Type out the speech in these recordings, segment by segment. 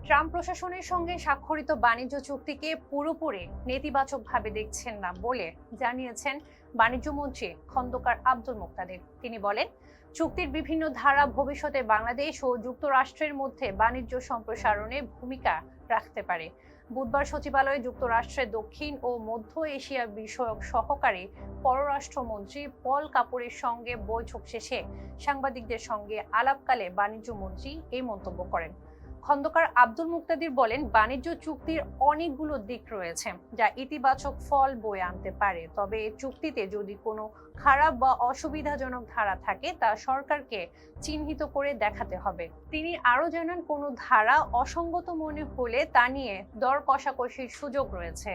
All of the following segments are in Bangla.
ট্রাম্প প্রশাসনের সঙ্গে স্বাক্ষরিত বাণিজ্য চুক্তিকে পুরোপুরি নেতিবাচকভাবে দেখছেন না বলে জানিয়েছেন বাণিজ্যমন্ত্রী খন্দকার আব্দুল মুক্তাদির। তিনি বলেন, চুক্তির বিভিন্ন ধারা ভবিষ্যতে বাংলাদেশ ও যুক্তরাষ্ট্রের মধ্যে বাণিজ্য সম্প্রসারণে ভূমিকা রাখতে পারে। বুধবার সচিবালয়ে যুক্তরাষ্ট্রের দক্ষিণ ও মধ্য এশিয়া বিষয়ক সহকারী পররাষ্ট্রমন্ত্রী পল কাপুরের সঙ্গে বৈঠক শেষে সাংবাদিকদের সঙ্গে আলাপকালে বাণিজ্যমন্ত্রী এই মন্তব্য করেন। খন্দকার আব্দুল মুক্তাদির বলেন, বাণিজ্য চুক্তির অনেকগুলো দিক রয়েছে যা ইতিবাচক ফল বয়ে আনতে পারে, তবে চুক্তিতে যদি কোনো খারাপ বা অসুবিধাজনক ধারা থাকে তা সরকারকে চিহ্নিত করে দেখাতে হবে। তিনি আরও জানান, কোনো ধারা অসঙ্গত মনে হলে তা নিয়ে দর কষাকষির সুযোগ রয়েছে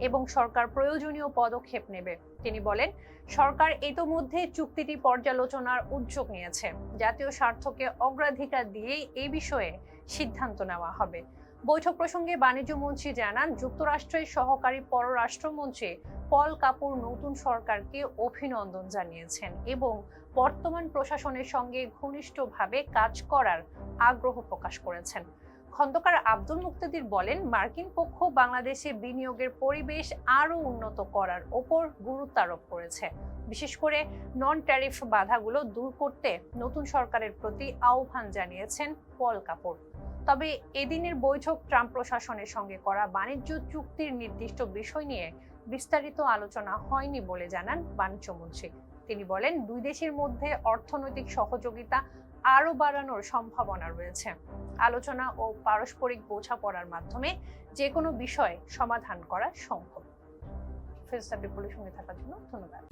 এবং সরকার প্রয়োজনীয় পদক্ষেপ নেবে। তিনি বলেন, সরকার ইতোমধ্যে চুক্তিটি পর্যালোচনার উদ্যোগ নিয়েছে। জাতীয় স্বার্থকে অগ্রাধিকার দিয়েই এই বিষয়ে সিদ্ধান্ত নেওয়া হবে। বৈঠক প্রসঙ্গে বাণিজ্যমন্ত্রী জানান, যুক্তরাষ্ট্রের সহকারী পররাষ্ট্রমন্ত্রী পল কাপুর নতুন সরকারকে অভিনন্দন জানিয়েছেন এবং বর্তমান প্রশাসনের সঙ্গে ঘনিষ্ঠভাবে কাজ করার আগ্রহ প্রকাশ করেছেন। খন্দকার আব্দুল মুক্তাদির বলেন, মার্কিন পক্ষ বাংলাদেশে বিনিয়োগের পরিবেশ আরও উন্নত করার ওপর গুরুত্ব আরোপ করেছে। বিশেষ করে নন ট্যারিফ বাধাগুলো দূর করতে নতুন সরকারের প্রতি আহ্বান জানিয়েছেন পল কাপুর। তবে এদিনের বৈঠক ট্রাম্প প্রশাসনের সঙ্গে করা বাণিজ্য চুক্তির নির্দিষ্ট বিষয় নিয়ে বিস্তারিত আলোচনা হয়নি বলে জানান বাণিজ্যমন্ত্রী। তিনি বলেন, দুই দেশের মধ্যে অর্থনৈতিক সহযোগিতা আরও বাড়ানোর সম্ভাবনা রয়েছে। আলোচনা ও পারস্পরিক বোঝাপড়ার মাধ্যমে যে কোনো বিষয় সমাধান করা সম্ভব। ফেসবুক সঙ্গে থাকার জন্য ধন্যবাদ।